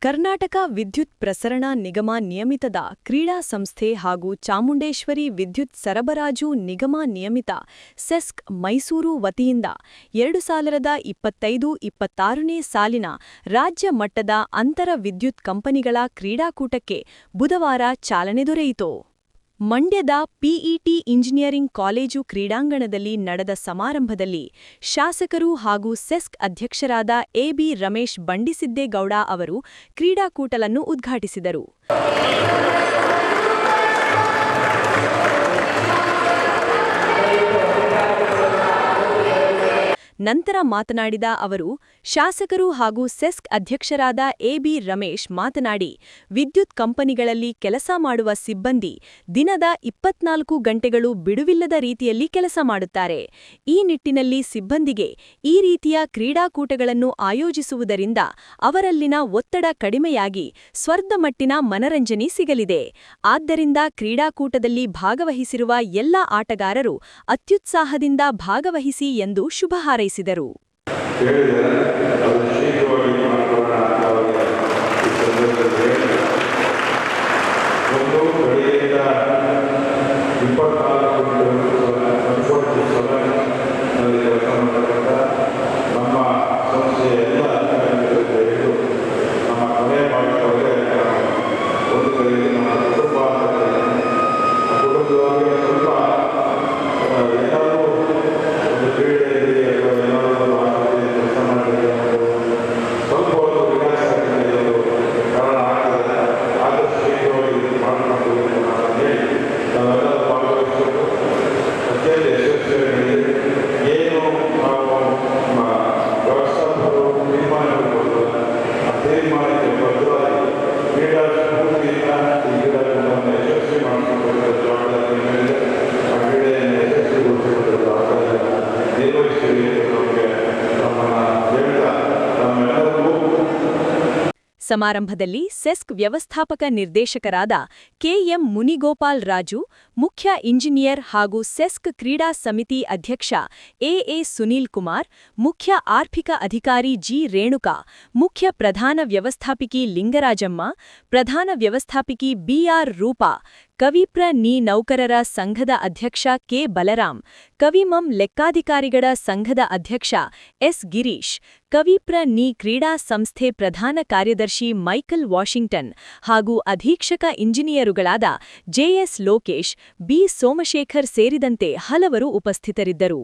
ಕರ್ನಾಟಕ ವಿದ್ಯುತ್ ಪ್ರಸರಣ ನಿಗಮ ನಿಯಮಿತದ ಕ್ರೀಡಾ ಸಂಸ್ಥೆ ಹಾಗೂ ಚಾಮುಂಡೇಶ್ವರಿ ವಿದ್ಯುತ್ ಸರಬರಾಜು ನಿಗಮ ನಿಯಮಿತ ಸೆಸ್ಕ್ ಮೈಸೂರು ವತಿಯಿಂದ 2025-26ನೇ ಸಾಲಿನ ರಾಜ್ಯ ಮಟ್ಟದ ಅಂತರ ವಿದ್ಯುತ್ ಕಂಪನಿಗಳ ಕ್ರೀಡಾಕೂಟಕ್ಕೆ ಬುಧವಾರ ಚಾಲನೆ ದೊರೆಯಿತು. ಮಂಡ್ಯದ ಪಿಇಟಿ ಇಂಜಿನಿಯರಿಂಗ್ ಕಾಲೇಜು ಕ್ರೀಡಾಂಗಣದಲ್ಲಿ ನಡೆದ ಸಮಾರಂಭದಲ್ಲಿ ಶಾಸಕರು ಹಾಗೂ ಸೆಸ್ಕ್ ಅಧ್ಯಕ್ಷರಾದ ಎಬಿ ರಮೇಶ್ ಬಂಡಿಸಿದ್ದೇಗೌಡ ಅವರು ಕ್ರೀಡಾಕೂಟವನ್ನು ಉದ್ಘಾಟಿಸಿದರು. ನಂತರ ಮಾತನಾಡಿದ ಅವರು, ಶಾಸಕರು ಹಾಗೂ ಸೆಸ್ಕ್ ಅಧ್ಯಕ್ಷರಾದ ಎಬಿ ರಮೇಶ್ ಮಾತನಾಡಿ, ವಿದ್ಯುತ್ ಕಂಪನಿಗಳಲ್ಲಿ ಕೆಲಸ ಮಾಡುವ ಸಿಬ್ಬಂದಿ ದಿನದ 24 ಗಂಟೆಗಳು ಬಿಡುವಿಲ್ಲದ ರೀತಿಯಲ್ಲಿ ಕೆಲಸ ಮಾಡುತ್ತಾರೆ. ಈ ನಿಟ್ಟಿನಲ್ಲಿ ಸಿಬ್ಬಂದಿಗೆ ಈ ರೀತಿಯ ಕ್ರೀಡಾಕೂಟಗಳನ್ನು ಆಯೋಜಿಸುವುದರಿಂದ ಅವರಲ್ಲಿನ ಒತ್ತಡ ಕಡಿಮೆಯಾಗಿ ಸ್ವರ್ಧಮಟ್ಟಿನ ಮನರಂಜನೆ ಸಿಗಲಿದೆ. ಆದ್ದರಿಂದ ಕ್ರೀಡಾಕೂಟದಲ್ಲಿ ಭಾಗವಹಿಸಿರುವ ಎಲ್ಲ ಆಟಗಾರರು ಅತ್ಯುತ್ಸಾಹದಿಂದ ಭಾಗವಹಿಸಿ ಎಂದು ಶುಭ ಹಾರೈಸಿದರು. ಸಮಾರಂಭದಲ್ಲಿ ಸೆಸ್ಕ್ ವ್ಯವಸ್ಥಾಪಕ ನಿರ್ದೇಶಕರಾದ ಕೆಎಂ ಮುನಿಗೋಪಾಲ್ ರಾಜು, ಮುಖ್ಯ ಇಂಜಿನಿಯರ್ ಹಾಗೂ ಸೆಸ್ಕ್ ಕ್ರೀಡಾ ಸಮಿತಿ ಅಧ್ಯಕ್ಷ ಎಎ ಸುನೀಲ್ ಕುಮಾರ್, ಮುಖ್ಯ ಆರ್ಥಿಕ ಅಧಿಕಾರಿ ಜಿ ರೇಣುಕಾ, ಮುಖ್ಯ ಪ್ರಧಾನ ವ್ಯವಸ್ಥಾಪಿಕಿ ಲಿಂಗರಾಜಮ್ಮ, ಪ್ರಧಾನ ವ್ಯವಸ್ಥಾಪಿಕಿ ಬಿಆರ್ ರೂಪಾ, ಕವಿಪ್ರ ನಿ ನೌಕರರ ಸಂಘದ ಅಧ್ಯಕ್ಷ ಕೆ ಬಲರಾಮ್, ಕವಿಮಂ ಲೆಕ್ಕಾಧಿಕಾರಿಗಳ ಸಂಘದ ಅಧ್ಯಕ್ಷ ಎಸ್ ಗಿರೀಶ್, ಕವಿಪ್ರ ನಿ ಕ್ರೀಡಾ ಸಂಸ್ಥೆ ಪ್ರಧಾನ ಕಾರ್ಯದರ್ಶಿ ಮೈಕಲ್ ವಾಷಿಂಗ್ಟನ್ ಹಾಗೂ ಅಧೀಕ್ಷಕ ಇಂಜಿನಿಯರುಗಳಾದ ಜೆಎಸ್ ಲೋಕೇಶ್, ಬಿ ಸೋಮಶೇಖರ್ ಸೇರಿದಂತೆ ಹಲವರು ಉಪಸ್ಥಿತರಿದ್ದರು.